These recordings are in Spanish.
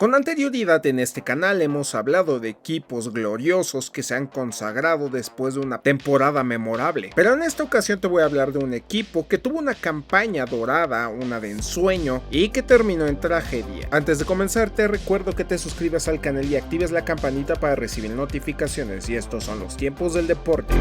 Con anterioridad en este canal hemos hablado de equipos gloriosos que se han consagrado después de una temporada memorable, pero en esta ocasión te voy a hablar de un equipo que tuvo una campaña dorada, una de ensueño y que terminó en tragedia. Antes de comenzar te recuerdo que te suscribas al canal y actives la campanita para recibir notificaciones, y estos son los tiempos del deporte.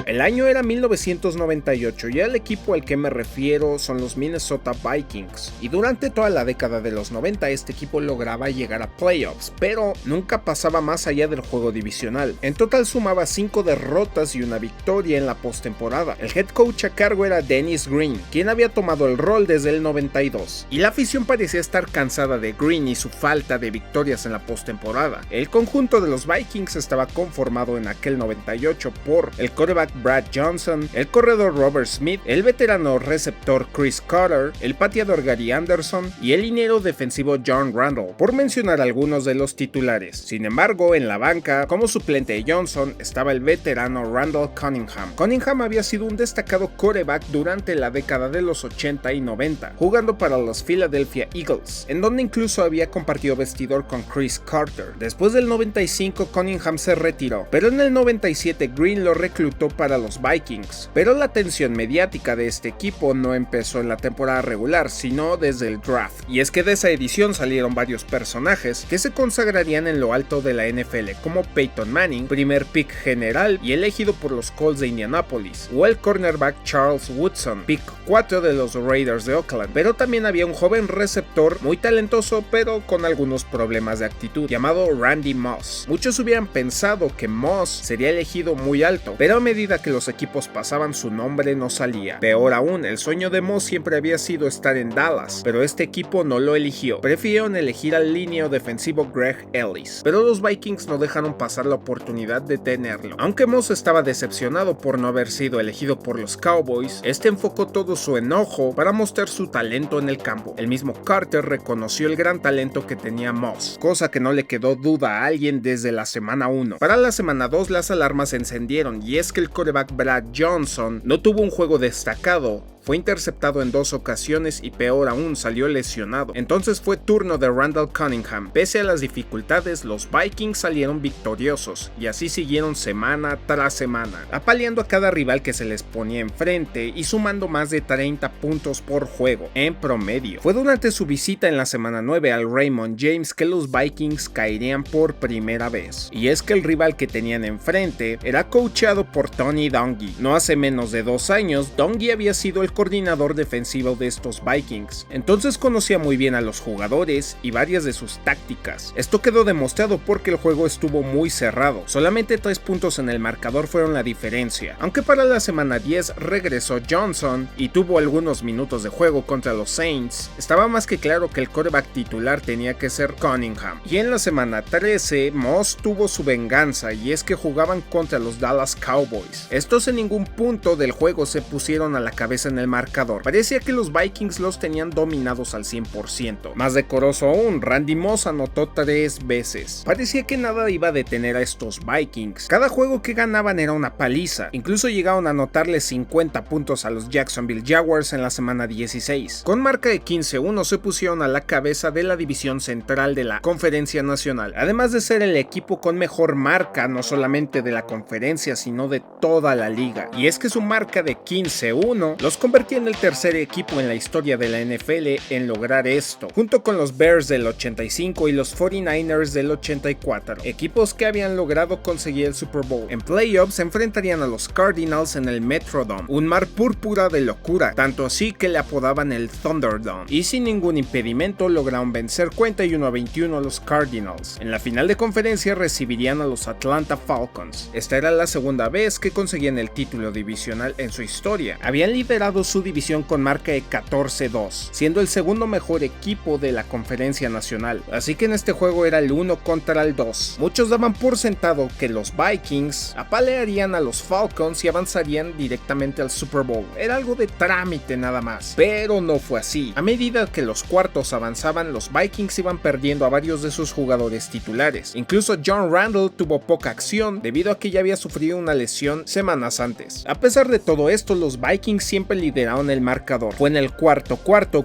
El año era 1998 y el equipo al que me refiero son los Minnesota Vikings, y durante toda la década de los 90 este equipo lograba llegar a playoffs, pero nunca pasaba más allá del juego divisional. En total sumaba 5 derrotas y una victoria en la postemporada. El head coach a cargo era Dennis Green, quien había tomado el rol desde el 92, y la afición parecía estar cansada de Green y su falta de victorias en la postemporada. El conjunto de los Vikings estaba conformado en aquel 98 por el quarterback Brad Johnson, el corredor Robert Smith, el veterano receptor Chris Carter, el pateador Gary Anderson y el liniero defensivo John Randle, por mencionar algunos de los titulares. Sin embargo, en la banca, como suplente de Johnson, estaba el veterano Randall Cunningham. Cunningham había sido un destacado quarterback durante la década de los 80 y 90, jugando para los Philadelphia Eagles, en donde incluso había compartido vestidor con Chris Carter. Después del 95, Cunningham se retiró, pero en el 97 Green lo reclutó para los Vikings, pero la atención mediática de este equipo no empezó en la temporada regular, sino desde el draft, y es que de esa edición salieron varios personajes que se consagrarían en lo alto de la NFL, como Peyton Manning, primer pick general y elegido por los Colts de Indianapolis, o el cornerback Charles Woodson, pick 4 de los Raiders de Oakland. Pero también había un joven receptor muy talentoso pero con algunos problemas de actitud, llamado Randy Moss. Muchos hubieran pensado que Moss sería elegido muy alto, pero a medida que los equipos pasaban su nombre no salía. Peor aún, el sueño de Moss siempre había sido estar en Dallas, pero este equipo no lo eligió. Prefirieron elegir al línea defensivo Greg Ellis, pero los Vikings no dejaron pasar la oportunidad de tenerlo. Aunque Moss estaba decepcionado por no haber sido elegido por los Cowboys, este enfocó todo su enojo para mostrar su talento en el campo. El mismo Carter reconoció el gran talento que tenía Moss, cosa que no le quedó duda a alguien desde la semana 1. Para la semana 2 las alarmas se encendieron, y es que el quarterback Brad Johnson no tuvo un juego destacado. Fue interceptado en 2 ocasiones y peor aún salió lesionado. Entonces fue turno de Randall Cunningham. Pese a las dificultades, los Vikings salieron victoriosos y así siguieron semana tras semana, apaleando a cada rival que se les ponía enfrente y sumando más de 30 puntos por juego en promedio. Fue durante su visita en la semana 9 al Raymond James que los Vikings caerían por primera vez. Y es que el rival que tenían enfrente era coachado por Tony Dungy. No hace menos de 2 años, Dungy había sido el coordinador defensivo de estos Vikings, entonces conocía muy bien a los jugadores y varias de sus tácticas. Esto quedó demostrado porque el juego estuvo muy cerrado, solamente 3 puntos en el marcador fueron la diferencia, aunque para la semana 10 regresó Johnson y tuvo algunos minutos de juego contra los Saints. Estaba más que claro que el quarterback titular tenía que ser Cunningham, y en la semana 13 Moss tuvo su venganza, y es que jugaban contra los Dallas Cowboys. Estos en ningún punto del juego se pusieron a la cabeza en el marcador. Parecía que los Vikings los tenían dominados al 100%. Más decoroso aún, Randy Moss anotó 3 veces. Parecía que nada iba a detener a estos Vikings. Cada juego que ganaban era una paliza. Incluso llegaron a anotarle 50 puntos a los Jacksonville Jaguars en la semana 16. Con marca de 15-1 se pusieron a la cabeza de la división central de la Conferencia Nacional, además de ser el equipo con mejor marca no solamente de la conferencia sino de toda la liga. Y es que su marca de 15-1 los convertía en el tercer equipo en la historia de la NFL en lograr esto, junto con los Bears del 85 y los 49ers del 84, equipos que habían logrado conseguir el Super Bowl. En playoffs se enfrentarían a los Cardinals en el Metrodome, un mar púrpura de locura, tanto así que le apodaban el Thunderdome, y sin ningún impedimento lograron vencer 41-21 a los Cardinals. En la final de conferencia recibirían a los Atlanta Falcons. Esta era la segunda vez que conseguían el título divisional en su historia. Habían liderado su división con marca de 14-2, siendo el segundo mejor equipo de la Conferencia Nacional, así que en este juego era el 1 contra el 2. Muchos daban por sentado que los Vikings apalearían a los Falcons y avanzarían directamente al Super Bowl. Era algo de trámite nada más, pero no fue así. A medida que los cuartos avanzaban, los Vikings iban perdiendo a varios de sus jugadores titulares. Incluso John Randle tuvo poca acción debido a que ya había sufrido una lesión semanas antes. A pesar de todo esto, los Vikings siempre lideraron el marcador. Fue en el cuarto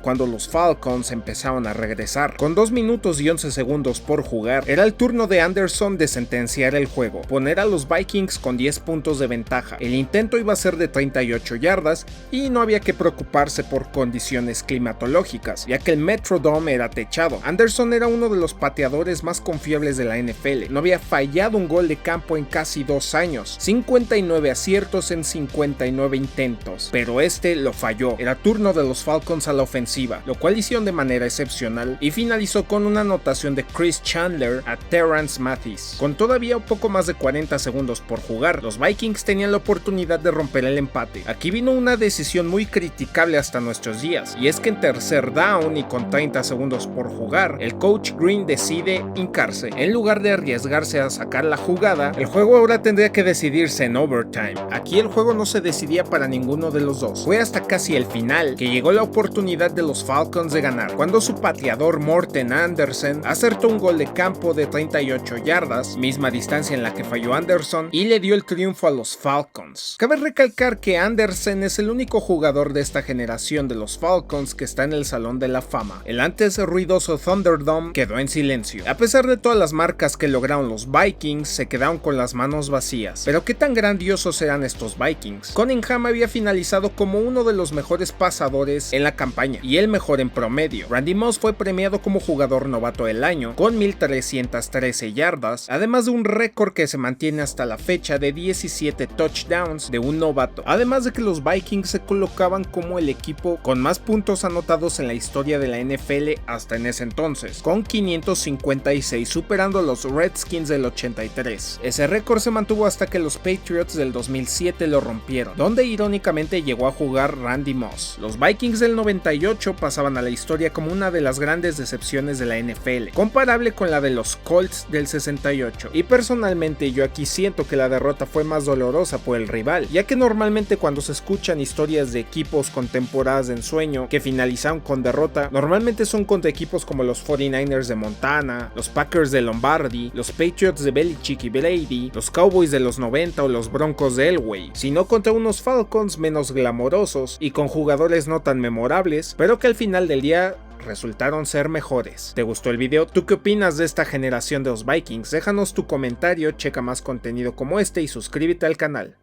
cuando los Falcons empezaron a regresar. Con 2 minutos y 11 segundos por jugar, era el turno de Anderson de sentenciar el juego, poner a los Vikings con 10 puntos de ventaja. El intento iba a ser de 38 yardas y no había que preocuparse por condiciones climatológicas, ya que el Metrodome era techado. Anderson era uno de los pateadores más confiables de la NFL, no había fallado un gol de campo en casi 2 años, 59 aciertos en 59 intentos, pero este lo falló. Era turno de los Falcons a la ofensiva, lo cual hicieron de manera excepcional y finalizó con una anotación de Chris Chandler a Terrance Mathis. Con todavía un poco más de 40 segundos por jugar, los Vikings tenían la oportunidad de romper el empate. Aquí vino una decisión muy criticable hasta nuestros días, y es que en tercer down y con 30 segundos por jugar, el coach Green decide hincarse. En lugar de arriesgarse a sacar la jugada, el juego ahora tendría que decidirse en overtime. Aquí el juego no se decidía para ninguno de los dos. Fue hasta casi el final que llegó la oportunidad de los Falcons de ganar, cuando su pateador Morten Andersen acertó un gol de campo de 38 yardas, misma distancia en la que falló Anderson, y le dio el triunfo a los Falcons. Cabe recalcar que Andersen es el único jugador de esta generación de los Falcons que está en el Salón de la Fama. El antes ruidoso Thunderdome quedó en silencio. A pesar de todas las marcas que lograron los Vikings, se quedaron con las manos vacías. Pero qué tan grandiosos eran estos Vikings. Cunningham había finalizado como uno de los mejores pasadores en la campaña y el mejor en promedio. Randy Moss fue premiado como jugador novato del año con 1313 yardas, además de un récord que se mantiene hasta la fecha de 17 touchdowns de un novato. Además de que los Vikings se colocaban como el equipo con más puntos anotados en la historia de la NFL hasta en ese entonces, con 556, superando a los Redskins del 83. Ese récord se mantuvo hasta que los Patriots del 2007 lo rompieron, donde irónicamente llegó a jugar Randy Moss. Los Vikings del 98 pasaban a la historia como una de las grandes decepciones de la NFL, comparable con la de los Colts del 68, y personalmente yo aquí siento que la derrota fue más dolorosa por el rival, ya que normalmente cuando se escuchan historias de equipos con temporadas de ensueño que finalizaron con derrota, normalmente son contra equipos como los 49ers de Montana, los Packers de Lombardi, los Patriots de Belichick y Brady, los Cowboys de los 90 o los Broncos de Elway, sino contra unos Falcons menos glamorosos y con jugadores no tan memorables, pero que al final del día resultaron ser mejores. ¿Te gustó el video? ¿Tú qué opinas de esta generación de los Vikings? Déjanos tu comentario, checa más contenido como este y suscríbete al canal.